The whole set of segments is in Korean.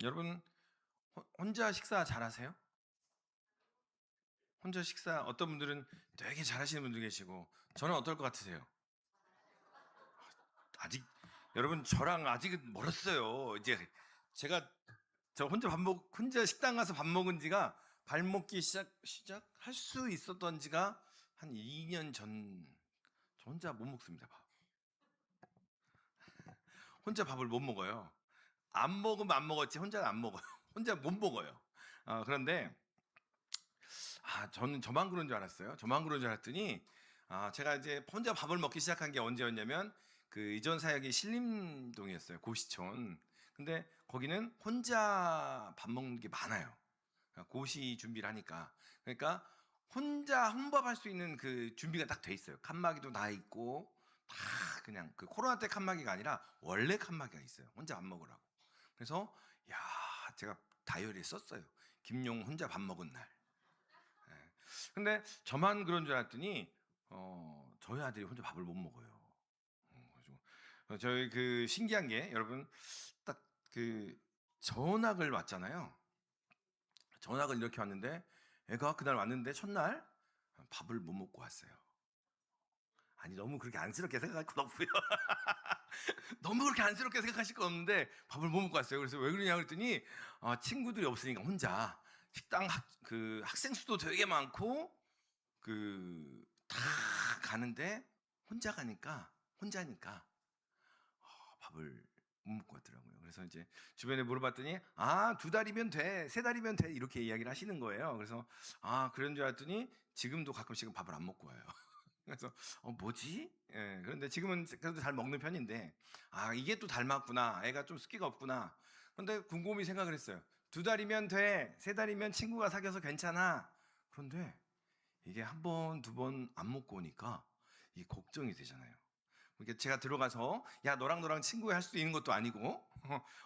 여러분 혼자 식사 잘하세요? 혼자 식사 어떤 분들은 되게 잘하시는 분도 계시고 저는 어떨 것 같으세요? 아직 여러분 저랑 아직은 멀었어요. 이제 제가 저 혼자 식당 가서 밥 먹은 지가 밥 먹기 시작할 수 있었던 지가 한 2년 전. 저 혼자 못 먹습니다, 밥. 혼자 밥을 못 먹어요. 안 먹으면 안 먹었지 혼자는 안 먹어요. 혼자 못 먹어요. 그런데 저는 저만 그런 줄 알았어요. 저만 그런 줄 알았더니 제가 이제 혼자 밥을 먹기 시작한 게 언제였냐면 그 이전 사역이 신림동이었어요. 고시촌. 근데 거기는 혼자 밥 먹는 게 많아요. 고시 준비를 하니까. 그러니까 혼자 혼밥할 수 있는 그 준비가 딱 돼 있어요. 칸막이도 다 있고 다 그냥 그 코로나 때 칸막이가 아니라 원래 칸막이가 있어요. 혼자 밥 먹으라고. 그래서 야, 제가 다이어리에 썼어요. 김용 혼자 밥 먹은 날. 예. 근데 저만 그런 줄 알았더니 저희 아들이 혼자 밥을 못 먹어요. 그래가지고 저희 그 신기한 게 여러분 딱 그 전학을 왔잖아요. 전학을 이렇게 왔는데 애가 그날 왔는데 첫날 밥을 못 먹고 왔어요. 아니 너무 그렇게 안쓰럽게 생각할 건 없고요. 너무 그렇게 안쓰럽게 생각하실 건 없는데 밥을 못 먹고 왔어요. 그래서 왜 그러냐 그랬더니 친구들이 없으니까 혼자 식당 그 학생 수도 되게 많고 다 가는데 혼자니까 밥을 못 먹고 왔더라고요. 그래서 이제 주변에 물어봤더니 2달이면 돼, 3달이면 돼 이렇게 이야기를 하시는 거예요. 그래서 그런 줄 알았더니 지금도 가끔씩은 밥을 안 먹고 와요. 그래서 뭐지? 예, 그런데 지금은 그래도 잘 먹는 편인데 이게 또 닮았구나. 애가 좀 습기가 없구나. 그런데 곰곰이 생각을 했어요. 2달이면 돼, 3달이면 친구가 사귀어서 괜찮아. 그런데 이게 한 번, 두 번 안 먹고 오니까 이게 걱정이 되잖아요. 그러니까 제가 들어가서 야 너랑 친구 할 수 있는 것도 아니고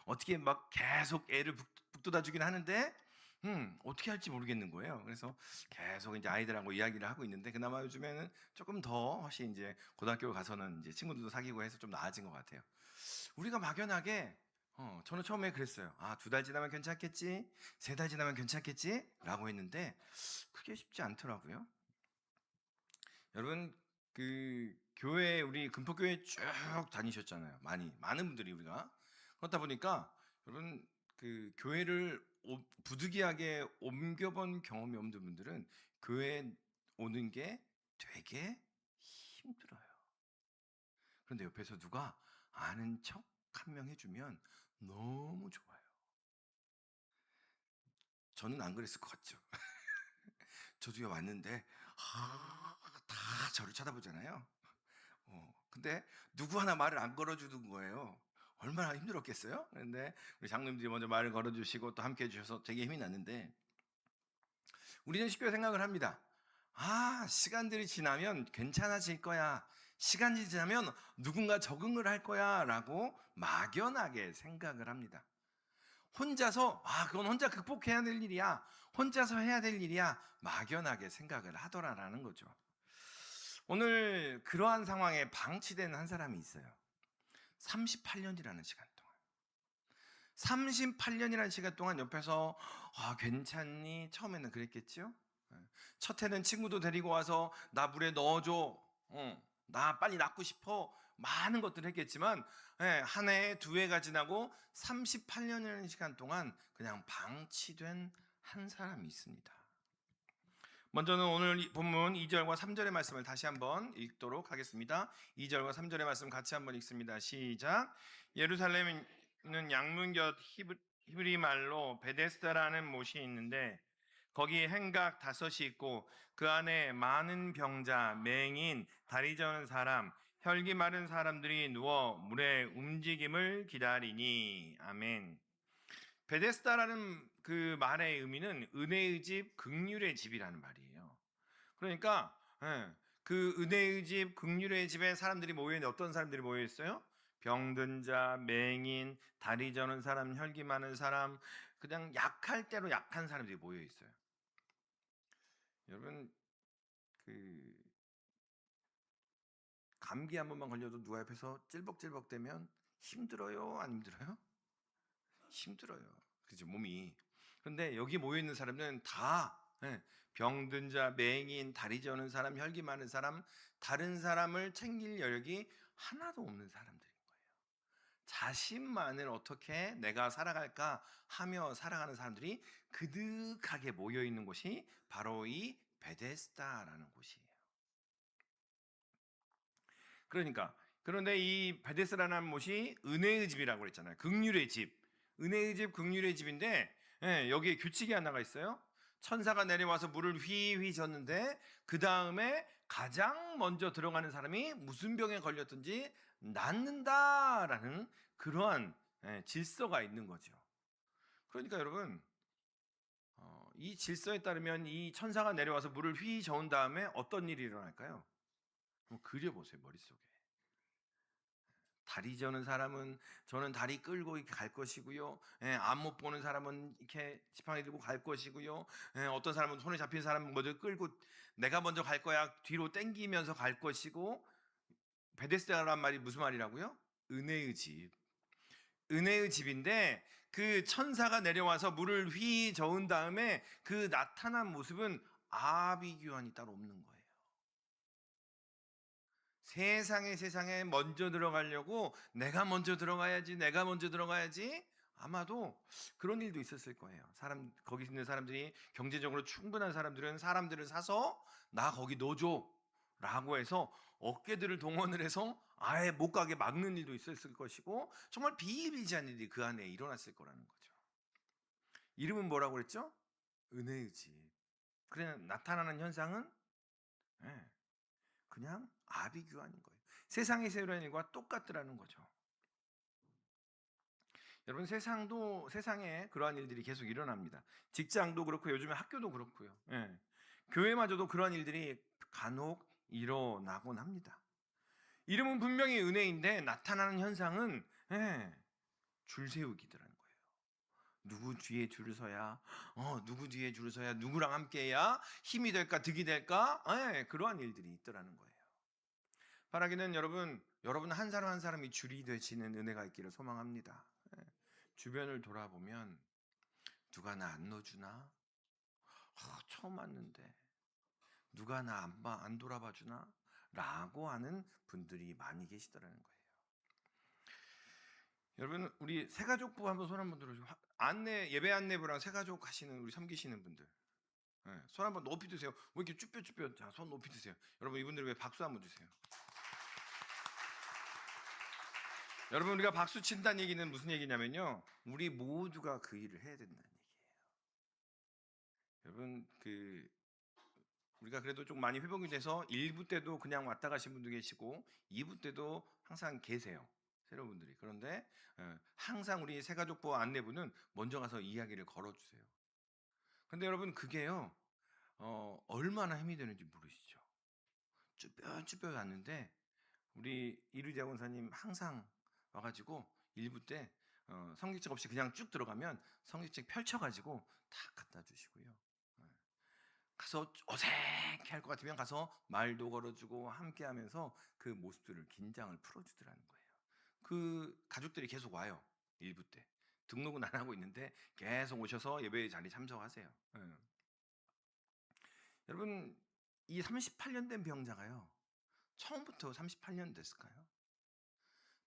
어떻게 막 계속 애를 북돋아 주긴 하는데 어떻게 할지 모르겠는 거예요. 그래서 계속 이제 아이들하고 이야기를 하고 있는데 그나마 요즘에는 조금 더 훨씬 이제 고등학교 가서는 이제 친구들도 사귀고 해서 좀 나아진 것 같아요. 우리가 막연하게 저는 처음에 그랬어요. 2달 지나면 괜찮겠지, 3달 지나면 괜찮겠지라고 했는데 그게 쉽지 않더라고요. 여러분 그 교회 우리 금포교회 쭉 다니셨잖아요. 많은 분들이 우리가 그렇다 보니까 여러분 그 교회를 부득이하게 옮겨본 경험이 없는 분들은 교회에 오는 게 되게 힘들어요. 그런데 옆에서 누가 아는 척 한 명 해주면 너무 좋아요. 저는 안 그랬을 것 같죠. 저도 왔는데 다 저를 쳐다보잖아요. 근데 누구 하나 말을 안 걸어주는 거예요. 얼마나 힘들었겠어요? 근데 우리 장로님들이 먼저 말을 걸어주시고 또 함께 해주셔서 되게 힘이 났는데 우리는 쉽게 생각을 합니다. 시간들이 지나면 괜찮아질 거야. 시간이 지나면 누군가 적응을 할 거야. 라고 막연하게 생각을 합니다. 혼자서, 그건 혼자 극복해야 될 일이야. 혼자서 해야 될 일이야. 막연하게 생각을 하더라라는 거죠. 오늘 그러한 상황에 방치된 한 사람이 있어요. 38년이라는 시간 동안. 38년이라는 시간 동안 옆에서 괜찮니? 처음에는 그랬겠죠. 첫 해는 친구도 데리고 와서 나 물에 넣어줘. 나 빨리 낫고 싶어. 많은 것들을 했겠지만 한 해, 두 해가 지나고 38년이라는 시간 동안 그냥 방치된 한 사람이 있습니다. 먼저는 오늘 본문 2절과 3절의 말씀을 다시 한번 읽도록 하겠습니다. 2절과 3절의 말씀 같이 한번 읽습니다. 시작. 예루살렘은 양문 곁 히브리 말로 베데스다라는 못이 있는데 거기 행각 5이 있고 그 안에 많은 병자, 맹인, 다리 저는 사람, 혈기 마른 사람들이 누워 물의 움직임을 기다리니. 아멘. 베데스다라는 그 말의 의미는 은혜의 집, 긍휼의 집이라는 말이에요. 그러니까 그 은혜의 집, 긍휼의 집에 사람들이 모여 있는데 어떤 사람들이 모여 있어요? 병든 자, 맹인, 다리 저는 사람, 혈기 많은 사람, 그냥 약할 대로 약한 사람들이 모여 있어요. 여러분 그 감기 한 번만 걸려도 누가 옆에서 찔벅찔벅대면 힘들어요? 안 힘들어요? 힘들어요. 그죠, 몸이. 그런데 여기 모여 있는 사람들은 다 병든 자, 맹인, 다리 저는 사람, 혈기 많은 사람, 다른 사람을 챙길 여력이 하나도 없는 사람들인 거예요. 자신만을 어떻게 내가 살아갈까 하며 살아가는 사람들이 그득하게 모여 있는 곳이 바로 이 베데스다라는 곳이에요. 그러니까 그런데 이 베데스다라는 곳이 은혜의 집이라고 그랬잖아요. 긍휼의 집, 은혜의 집, 긍휼의 집인데 여기에 규칙이 하나가 있어요. 천사가 내려와서 물을 휘휘 젓는데 그 다음에 가장 먼저 들어가는 사람이 무슨 병에 걸렸든지 낫는다라는 그러한 질서가 있는 거죠. 그러니까 여러분, 이 질서에 따르면 이 천사가 내려와서 물을 휘 저은 다음에 어떤 일이 일어날까요? 한번 그려보세요, 머릿속에. 다리 저는 사람은 저는 다리 끌고 이렇게 갈 것이고요. 앞 못 보는 사람은 이렇게 지팡이 들고 갈 것이고요. 어떤 사람은 손에 잡힌 사람은 먼저 끌고 내가 먼저 갈 거야. 뒤로 땡기면서 갈 것이고, 베데스다라는 말이 무슨 말이라고요? 은혜의 집. 은혜의 집인데 그 천사가 내려와서 물을 휘 저은 다음에 그 나타난 모습은 아비규환이 따로 없는 거예요. 세상에 먼저 들어가려고 내가 먼저 들어가야지 아마도 그런 일도 있었을 거예요. 거기 있는 사람들이 경제적으로 충분한 사람들은 사람들을 사서 나 거기 넣어줘 라고 해서 어깨들을 동원을 해서 아예 못 가게 막는 일도 있었을 것이고, 정말 비일비재한 일이 그 안에 일어났을 거라는 거죠. 이름은 뭐라고 그랬죠? 은혜의 집. 그래 나타나는 현상은 그냥 아비규환인 거예요. 세상에서 일어나는 일과 똑같더라는 거죠. 여러분, 세상에 그러한 일들이 계속 일어납니다. 직장도 그렇고 요즘에 학교도 그렇고요. 교회마저도 그러한 일들이 간혹 일어나곤 합니다. 이름은 분명히 은혜인데 나타나는 현상은 줄 세우기더라는 거예요. 누구 뒤에 줄을 서야 누구랑 함께해야 힘이 될까 득이 될까 그러한 일들이 있더라는 거예요. 바라기는 여러분 한 사람 한 사람이 줄이 되시는 은혜가 있기를 소망합니다. 주변을 돌아보면 누가 나 안 넣어주나? 처음 왔는데 누가 나 안 돌아봐 주나? 라고 하는 분들이 많이 계시더라는 거예요. 여러분, 우리 새가족부 한번 손 한번 들어주세요. 예배 안내부랑 새가족 하시는 우리 섬기시는 분들, 손 한번 높이 드세요. 왜 이렇게 쭈뼛쭈뼛? 자, 손 높이 드세요. 여러분, 이분들 왜 박수 한번 주세요. 여러분, 우리가 박수 친다는 얘기는 무슨 얘기냐면요, 우리 모두가 그 일을 해야 된다는 얘기예요. 여러분, 우리가 그래도 좀 많이 회복이 돼서 1부 때도 그냥 왔다 가신 분도 계시고 2부 때도 항상 계세요, 새로운 분들이. 그런데 항상 우리 새가족부 안내부는 먼저 가서 이야기를 걸어주세요. 근데 여러분, 그게요 얼마나 힘이 되는지 모르시죠? 쭈뼛쭈뼛 왔는데 우리 이루자 권사님 항상 와가지고 1부 때 성경책 없이 그냥 쭉 들어가면 성경책 펼쳐가지고 다 갖다 주시고요. 가서 어색해 할 것 같으면 가서 말도 걸어주고 함께하면서 그 모습들을 긴장을 풀어주더라는 거예요. 그 가족들이 계속 와요. 1부 때 등록은 안 하고 있는데 계속 오셔서 예배 자리 참석하세요. 여러분, 이 38년 된 병자가요 처음부터 38년 됐을까요?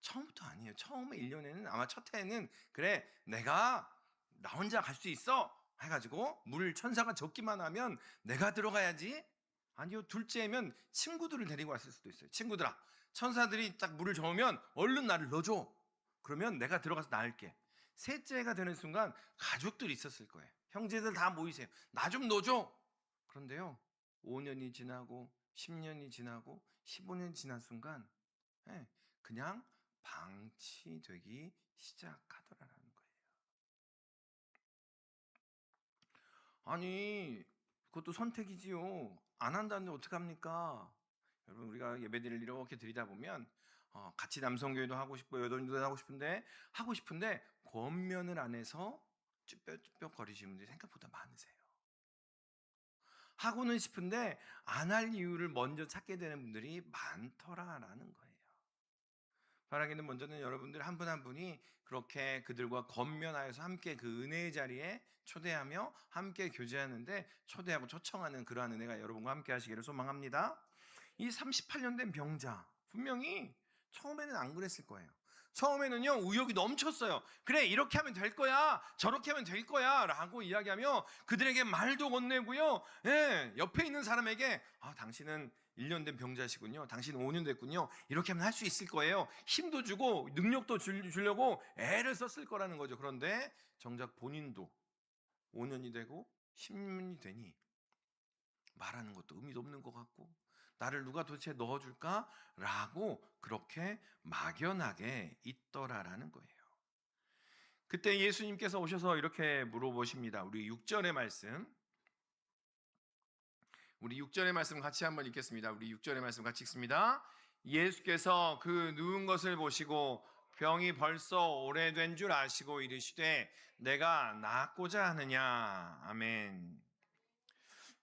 처음부터 아니에요. 처음에 1년에는 아마 첫 해에는 그래 내가 나 혼자 갈 수 있어 해가지고 물 천사가 젓기만 하면 내가 들어가야지. 아니요, 둘째면 친구들을 데리고 왔을 수도 있어요. 친구들아, 천사들이 딱 물을 저으면 얼른 나를 넣어줘. 그러면 내가 들어가서 나을게. 셋째가 되는 순간 가족들이 있었을 거예요. 형제들 다 모이세요. 나 좀 넣어줘. 그런데요 5년이 지나고 10년이 지나고 15년이 지난 순간 그냥 방치되기 시작하더라는 거예요. 아니, 그것도 선택이지요. 안 한다는데 어떡합니까? 여러분, 우리가 예배들을 이렇게 드리다 보면 같이 남성교회도 하고 싶고 여동교회도 하고 싶은데 권면을 안 해서 쭈뼛쭈뼛 거리시는 분들이 생각보다 많으세요. 하고는 싶은데 안 할 이유를 먼저 찾게 되는 분들이 많더라라는 거예요. 바라기는 먼저는 여러분들 한 분 한 분이 그렇게 그들과 권면하여서 함께 그 은혜의 자리에 초대하며 함께 교제하는데 초대하고 초청하는 그러한 은혜가 여러분과 함께 하시기를 소망합니다. 이 38년 된 병자 분명히 처음에는 안 그랬을 거예요. 처음에는요 의욕이 넘쳤어요. 그래 이렇게 하면 될 거야, 저렇게 하면 될 거야 라고 이야기하며 그들에게 말도 건네고요, 옆에 있는 사람에게 당신은 1년 된 병자시군요, 당신은 5년 됐군요, 이렇게 하면 할 수 있을 거예요, 힘도 주고 능력도 주려고 애를 썼을 거라는 거죠. 그런데 정작 본인도 5년이 되고 10년이 되니 말하는 것도 의미도 없는 것 같고, 나를 누가 도대체 넣어줄까? 라고 그렇게 막연하게 있더라라는 거예요. 그때 예수님께서 오셔서 이렇게 물어보십니다. 우리 6절의 말씀, 우리 6절의 말씀 같이 한번 읽겠습니다. 우리 6절의 말씀 같이 읽습니다. 예수께서 그 누운 것을 보시고 병이 벌써 오래된 줄 아시고 이르시되 내가 낫고자 하느냐. 아멘.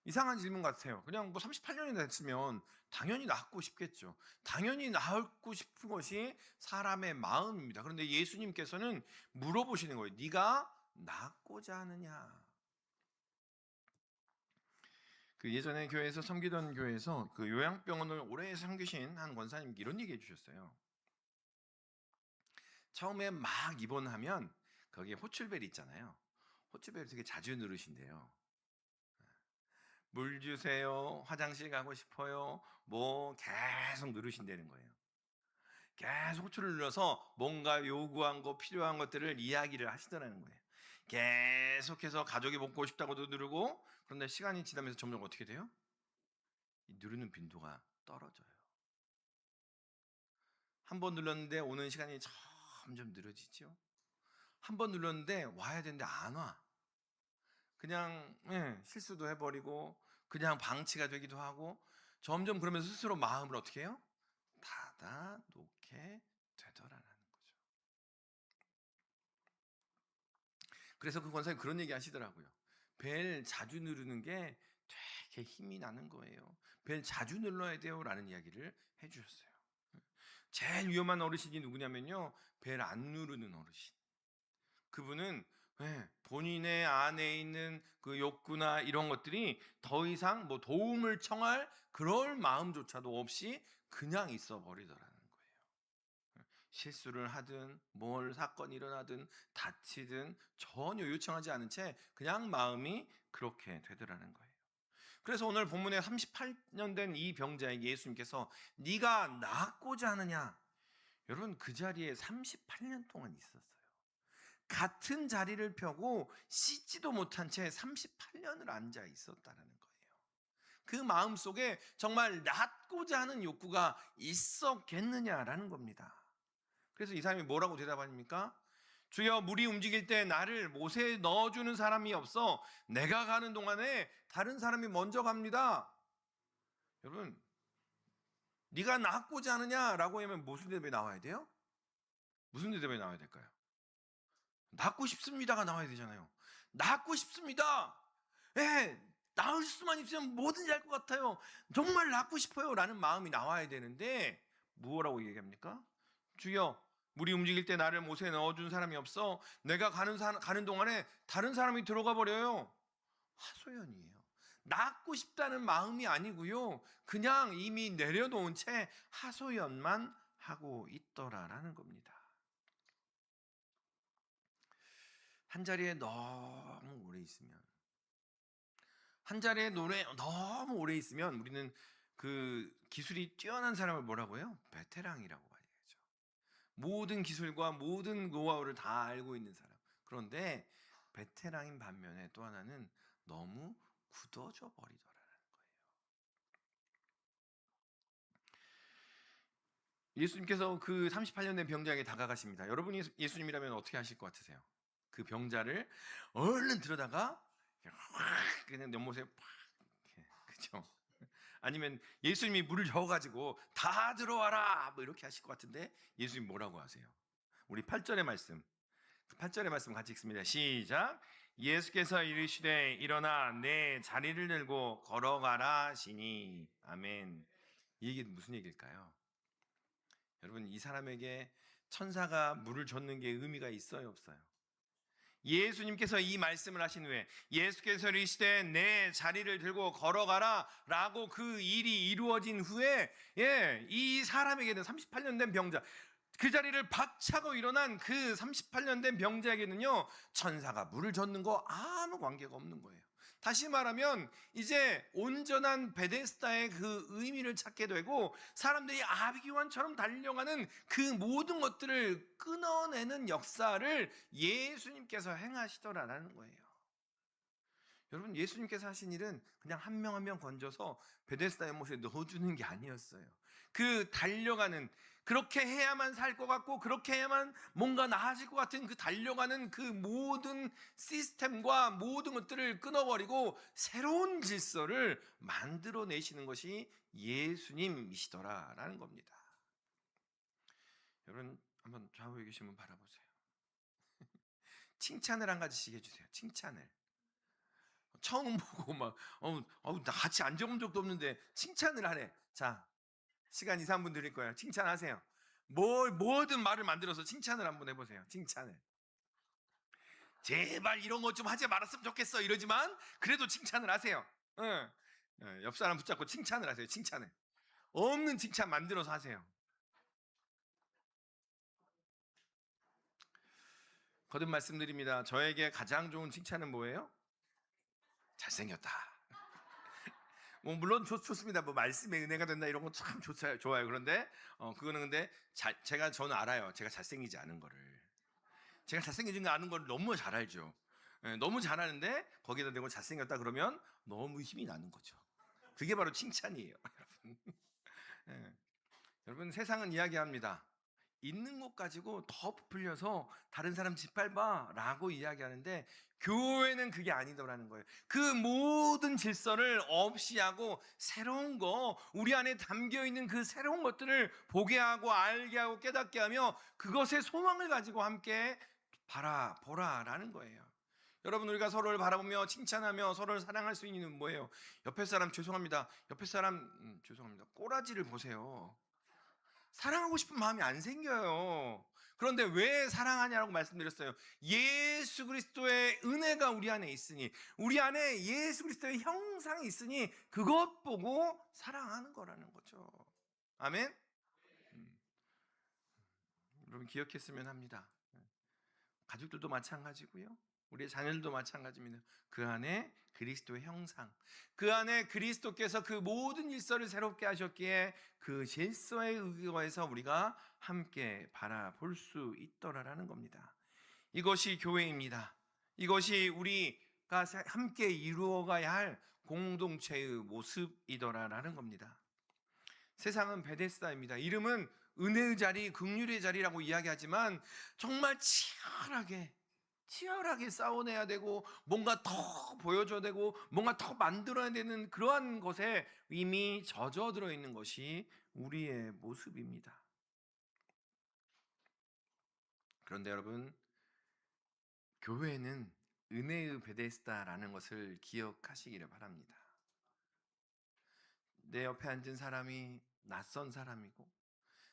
이상한 질문 같아요. 그냥 뭐 38년이 됐으면 당연히 낫고 싶겠죠. 당연히 낫고 싶은 것이 사람의 마음입니다. 그런데 예수님께서는 물어보시는 거예요. 네가 낫고자 하느냐. 그 예전에 교회에서 섬기던 교회에서 그 요양병원을 오래 섬기신 한 권사님 이런 얘기 해주셨어요. 처음에 막 입원하면 거기에 호출벨 있잖아요. 호출벨 되게 자주 누르신대요. 물 주세요, 화장실 가고 싶어요, 뭐 계속 누르신다는 거예요. 계속 호출을 눌러서 뭔가 요구한 거, 필요한 것들을 이야기를 하시더라는 거예요. 계속해서 가족이 먹고 싶다고도 누르고, 그런데 시간이 지나면서 점점 어떻게 돼요? 이 누르는 빈도가 떨어져요. 한 번 눌렀는데 오는 시간이 점점 늘어지죠. 한 번 눌렀는데 와야 되는데 안 와. 그냥 실수도 해버리고 그냥 방치가 되기도 하고, 점점 그러면서 스스로 마음을 어떻게 해요? 닫아 놓게 되더라는 거죠. 그래서 그 권사님 그런 얘기 하시더라고요. 벨 자주 누르는 게 되게 힘이 나는 거예요. 벨 자주 눌러야 돼요 라는 이야기를 해주셨어요. 제일 위험한 어르신이 누구냐면요, 벨 안 누르는 어르신. 그분은 본인의 안에 있는 그 욕구나 이런 것들이 더 이상 뭐 도움을 청할 그럴 마음조차도 없이 그냥 있어 버리더라는 거예요. 실수를 하든 뭘 사건이 일어나든 다치든 전혀 요청하지 않은 채 그냥 마음이 그렇게 되더라는 거예요. 그래서 오늘 본문에 38년 된 이 병자에게 예수님께서 네가 낫고자 하느냐. 여러분 그 자리에 38년 동안 있었어요. 같은 자리를 펴고 씻지도 못한 채 38년을 앉아 있었다는 거예요. 그 마음 속에 정말 낫고자 하는 욕구가 있었겠느냐라는 겁니다. 그래서 이 사람이 뭐라고 대답합니까? 주여, 물이 움직일 때 나를 못에 넣어주는 사람이 없어 내가 가는 동안에 다른 사람이 먼저 갑니다. 여러분, 네가 낫고자 하느냐라고 하면 무슨 대답이 나와야 돼요? 무슨 대답이 나와야 될까요? 낫고 싶습니다가 나와야 되잖아요. 낫고 싶습니다. 나을 수만 있으면 뭐든지 할 것 같아요. 정말 낫고 싶어요 라는 마음이 나와야 되는데 뭐라고 얘기합니까? 주여, 물이 움직일 때 나를 못에 넣어준 사람이 없어 내가 가는 동안에 다른 사람이 들어가 버려요. 하소연이에요. 낫고 싶다는 마음이 아니고요, 그냥 이미 내려놓은 채 하소연만 하고 있더라라는 겁니다. 한 자리에 너무 오래 있으면, 한 자리에 너무 오래 있으면 우리는 그 기술이 뛰어난 사람을 뭐라고 해요? 베테랑이라고 말이죠. 모든 기술과 모든 노하우를 다 알고 있는 사람. 그런데 베테랑인 반면에 또 하나는 너무 굳어져 버리더라는 거예요. 예수님께서 그 38년 된 병자에게 다가가십니다. 여러분이 예수님이라면 어떻게 하실 것 같으세요? 그 병자를 얼른 들여다가 확 그냥 연못에 팍, 그죠? 아니면 예수님이 물을 저어가지고 다 들어와라 뭐 이렇게 하실 것 같은데 예수님 뭐라고 하세요? 우리 8절의 말씀, 8절의 말씀 같이 읽습니다. 시작. 예수께서 이르시되 일어나 내 자리를 들고 걸어가라 하시니. 아멘. 이 얘기는 무슨 얘기일까요? 여러분, 이 사람에게 천사가 물을 줬는 게 의미가 있어요, 없어요? 예수님께서 이 말씀을 하신 후에 예수께서 이르시되 내 자리를 들고 걸어가라 라고 그 일이 이루어진 후에, 이 사람에게는 38년 된 병자, 그 자리를 박차고 일어난 그 38년 된 병자에게는요, 천사가 물을 줬는 거 아무 관계가 없는 거예요. 다시 말하면 이제 온전한 베데스다의 그 의미를 찾게 되고, 사람들이 아비규환처럼 달려가는 그 모든 것들을 끊어내는 역사를 예수님께서 행하시더라라는 거예요. 여러분, 예수님께서 하신 일은 그냥 한 명 한 명 건져서 베데스다 연못에 넣어주는 게 아니었어요. 그 달려가는, 그렇게 해야만 살 것 같고 그렇게 해야만 뭔가 나아질 것 같은 그 달려가는 그 모든 시스템과 모든 것들을 끊어버리고 새로운 질서를 만들어내시는 것이 예수님이시더라라는 겁니다. 여러분, 한번 좌우에 계신 분 바라보세요. 칭찬을 한 가지씩 해주세요. 칭찬을. 처음 보고 막 나 같이 앉아본 적도 없는데 칭찬을 하래. 자, 시간 2, 3분 드릴 거예요. 칭찬하세요. 뭐든 말을 만들어서 칭찬을 한번 해보세요. 칭찬을. 제발 이런 것 좀 하지 말았으면 좋겠어 이러지만 그래도 칭찬을 하세요. 응. 옆 사람 붙잡고 칭찬을 하세요. 칭찬을. 없는 칭찬 만들어서 하세요. 거듭 말씀드립니다. 저에게 가장 좋은 칭찬은 뭐예요? 잘생겼다. 뭐 물론 좋습니다. 뭐 말씀의 은혜가 된다 이런 거 참 좋아요. 그런데 그거는 근데 저는 알아요. 제가 잘생기지 않은 거를. 제가 잘생긴 거 아는 걸 너무 잘 알죠. 너무 잘 아는데 거기다 대고 잘생겼다 그러면 너무 힘이 나는 거죠. 그게 바로 칭찬이에요, 여러분. 예. 여러분, 세상은 이야기합니다. 있는 것 가지고 더 부풀려서 다른 사람 짓밟아 라고 이야기하는데, 교회는 그게 아니더라는 거예요. 그 모든 질서를 없이 하고 새로운 거, 우리 안에 담겨있는 그 새로운 것들을 보게 하고 알게 하고 깨닫게 하며 그것의 소망을 가지고 함께 바라보라 라는 거예요. 여러분, 우리가 서로를 바라보며 칭찬하며 서로를 사랑할 수 있는 뭐예요? 옆에 사람 죄송합니다. 옆에 사람 죄송합니다. 꼬라지를 보세요. 사랑하고 싶은 마음이 안 생겨요. 그런데 왜 사랑하냐고 말씀드렸어요. 예수 그리스도의 은혜가 우리 안에 있으니, 우리 안에 예수 그리스도의 형상이 있으니 그것 보고 사랑하는 거라는 거죠. 아멘. 음, 여러분 기억했으면 합니다. 가족들도 마찬가지고요. 우리의 자녀들도 마찬가지입니다. 그 안에 그리스도의 형상, 그 안에 그리스도께서 그 모든 질서를 새롭게 하셨기에 그 질서에 의거해서 우리가 함께 바라볼 수 있더라라는 겁니다. 이것이 교회입니다. 이것이 우리가 함께 이루어가야 할 공동체의 모습이더라라는 겁니다. 세상은 베데스다입니다. 이름은 은혜의 자리, 긍휼의 자리라고 이야기하지만 정말 치열하게 싸워내야 되고 뭔가 더 보여줘야 되고 뭔가 더 만들어야 되는 그러한 것에 이미 젖어들어 있는 것이 우리의 모습입니다. 그런데 여러분, 교회는 은혜의 베데스다라는 것을 기억하시기를 바랍니다. 내 옆에 앉은 사람이 낯선 사람이고,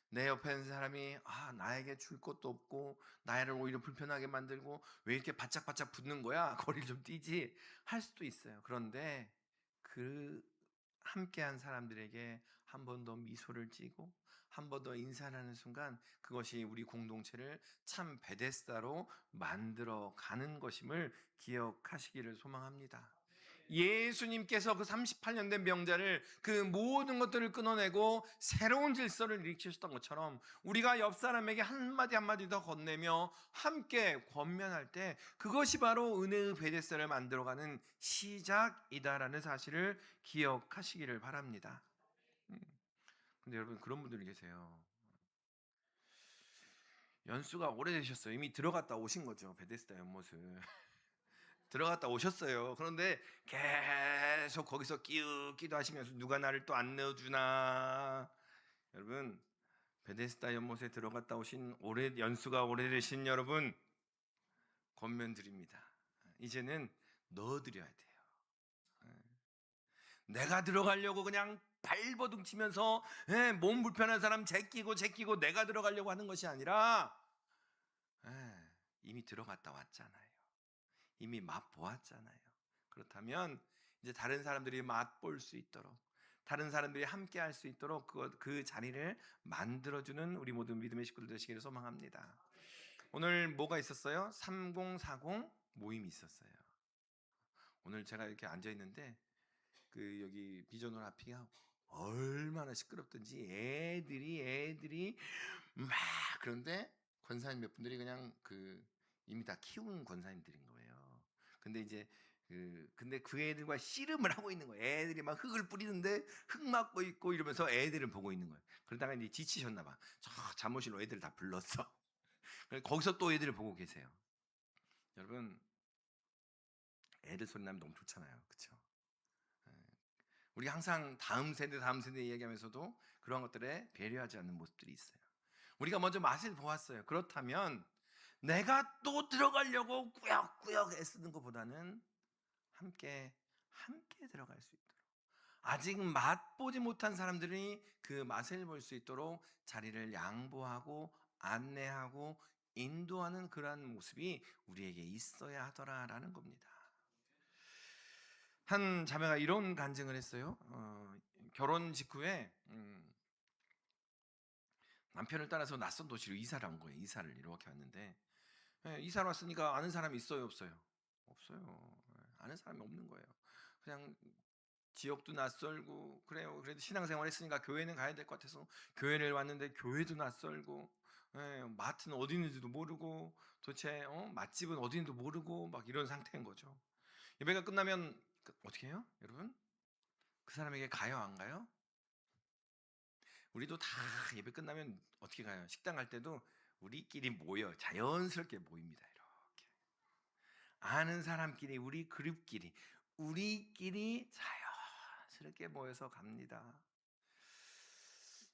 내 옆에 있는 사람이 나에게 줄 것도 없고 나를 오히려 불편하게 만들고 왜 이렇게 바짝바짝 붙는 거야? 거리를 좀 뛰지 할 수도 있어요. 그런데 그 함께한 사람들에게 한 번 더 미소를 띠고 한 번 더 인사하는 순간 그것이 우리 공동체를 참 베데스다로 만들어 가는 것임을 기억하시기를 소망합니다. 예수님께서 그 38년 된 병자를 그 모든 것들을 끊어내고 새로운 질서를 일으키셨던 것처럼 우리가 옆 사람에게 한마디 한마디 더 건네며 함께 권면할 때 그것이 바로 은혜의 베데스다를 만들어가는 시작이다라는 사실을 기억하시기를 바랍니다. 근데 여러분, 그런 분들이 계세요. 연수가 오래되셨어요. 이미 들어갔다 오신 거죠. 베데스다 연못을 들어갔다 오셨어요. 그런데 계속 거기서 끼우기도 하시면서 누가 나를 또 안 넣어주나. 여러분, 베데스다 연못에 들어갔다 오신 연수가 오래되신 여러분, 권면드립니다. 이제는 넣어드려야 돼요. 내가 들어가려고 그냥 발버둥 치면서 몸 불편한 사람 제끼고 내가 들어가려고 하는 것이 아니라 이미 들어갔다 왔잖아요. 이미 맛보았잖아요. 그렇다면 이제 다른 사람들이 맛볼 수 있도록, 다른 사람들이 함께 할 수 있도록 그 자리를 만들어주는 우리 모든 믿음의 식구들 되시기를 소망합니다. 오늘 뭐가 있었어요? 3040 모임이 있었어요. 오늘 제가 이렇게 앉아 있는데 그 여기 비전홀 앞이가 얼마나 시끄럽든지 애들이 막, 그런데 권사님 몇 분들이 그냥 이미 다 키운 권사님들인 거예요. 근데 이제 근데 그 애들과 씨름을 하고 있는 거예요. 애들이 막 흙을 뿌리는데 흙 맞고 있고 이러면서 애들을 보고 있는 거예요. 그러다가 이제 지치셨나 봐. 저 잠옷실로 애들 다 불렀어. 거기서 또 애들을 보고 계세요. 여러분, 애들 소리 나면 너무 좋잖아요. 그렇죠? 우리가 항상 다음 세대 이야기하면서도 그런 것들에 배려하지 않는 모습들이 있어요. 우리가 먼저 맛을 보았어요. 그렇다면 내가 또 들어가려고 꾸역꾸역 애쓰는 것보다는 함께 들어갈 수 있도록, 아직 맛보지 못한 사람들이 그 맛을 볼 수 있도록 자리를 양보하고 안내하고 인도하는 그러한 모습이 우리에게 있어야 하더라라는 겁니다. 한 자매가 이런 간증을 했어요. 결혼 직후에 남편을 따라서 낯선 도시로 이사를 한 거예요. 이사를 이렇게 왔는데 이사를 왔으니까 아는 사람이 있어요, 없어요? 없어요. 아는 사람이 없는 거예요. 그냥 지역도 낯설고, 그래요. 그래도 신앙생활 했으니까 교회는 가야 될 것 같아서 교회를 왔는데 교회도 낯설고, 마트는 어디 있는지도 모르고, 도대체 맛집은 어디 있는지도 모르고 막 이런 상태인 거죠. 예배가 끝나면 어떻게 해요, 여러분? 그 사람에게 가요, 안 가요? 우리도 다 예배 끝나면 어떻게 가요? 식당 갈 때도 우리끼리 모여 자연스럽게 모입니다. 이렇게 아는 사람끼리, 우리 그룹끼리, 우리끼리 자연스럽게 모여서 갑니다.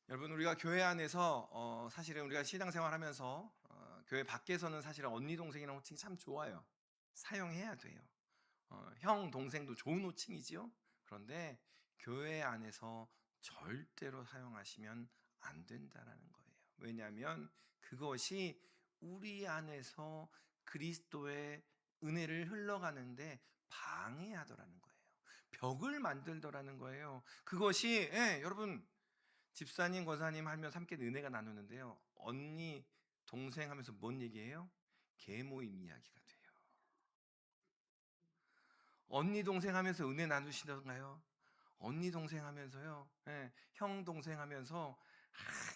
여러분, 우리가 교회 안에서 사실은 우리가 신앙생활하면서 교회 밖에서는 사실은 언니 동생이라는 호칭이 참 좋아요. 사용해야 돼요. 형 동생도 좋은 호칭이지요. 그런데 교회 안에서 절대로 사용하시면 안 된다는 거예요. 왜냐하면 그것이 우리 안에서 그리스도의 은혜를 흘러가는데 방해하더라는 거예요. 벽을 만들더라는 거예요. 그것이 여러분, 집사님, 권사님 하면서 함께 은혜가 나누는데요, 언니, 동생 하면서 뭔 얘기예요? 계모임 이야기가 돼요. 언니, 동생 하면서 은혜 나누시던가요? 언니, 동생 하면서요, 형, 동생 하면서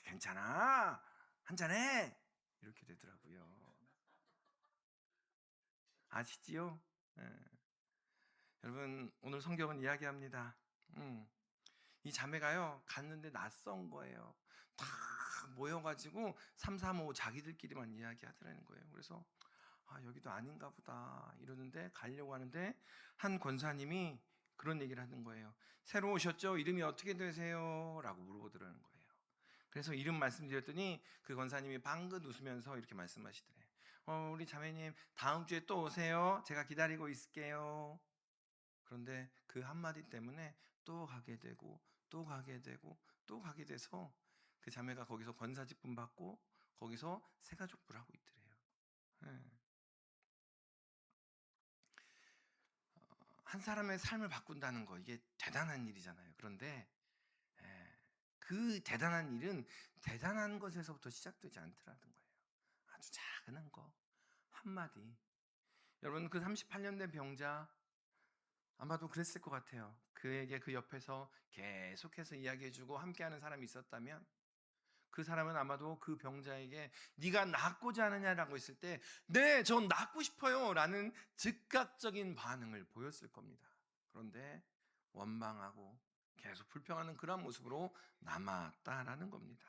괜찮아, 한잔해, 이렇게 되더라고요. 아시지요? 여러분, 오늘 성경은 이야기합니다. 이 자매가요, 갔는데 낯선 거예요. 다 모여가지고 3, 3, 5 자기들끼리만 이야기하더라는 거예요. 그래서 여기도 아닌가 보다 이러는데 가려고 하는데 한 권사님이 그런 얘기를 하는 거예요. 새로 오셨죠? 이름이 어떻게 되세요? 라고 물어보더라는 거예요. 그래서 이름 말씀드렸더니 그 권사님이 방긋 웃으면서 이렇게 말씀하시더래요. 우리 자매님 다음 주에 또 오세요. 제가 기다리고 있을게요. 그런데 그 한마디 때문에 또 가게 되고 또 가게 되고 또 가게 돼서 그 자매가 거기서 권사직분 받고 거기서 새가족부를 하고 있더래요. 한 사람의 삶을 바꾼다는 거, 이게 대단한 일이잖아요. 그런데 그 대단한 일은 대단한 것에서부터 시작되지 않더라는 거예요. 아주 작은 거 한마디. 여러분, 그 38년 된 병자 아마도 그랬을 것 같아요. 그에게 그 옆에서 계속해서 이야기해주고 함께하는 사람이 있었다면 그 사람은 아마도 그 병자에게 네가 낫고자 하느냐라고 했을 때 네, 전 낫고 싶어요 라는 즉각적인 반응을 보였을 겁니다. 그런데 원망하고 계속 불평하는 그런 모습으로 남았다라는 겁니다.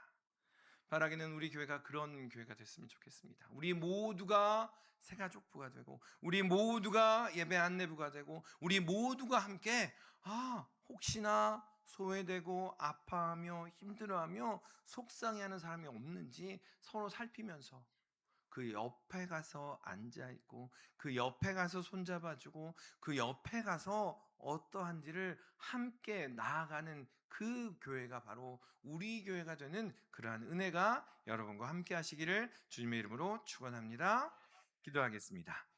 바라기는 우리 교회가 그런 교회가 됐으면 좋겠습니다. 우리 모두가 새가족부가 되고, 우리 모두가 예배 안내부가 되고, 우리 모두가 함께 혹시나 소외되고 아파하며 힘들어하며 속상해하는 사람이 없는지 서로 살피면서 그 옆에 가서 앉아 있고 그 옆에 가서 손잡아주고 그 옆에 가서 어떠한지를 함께 나아가는 그 교회가 바로 우리 교회가 되는 그러한 은혜가 여러분과 함께 하시기를 주님의 이름으로 축원합니다. 기도하겠습니다.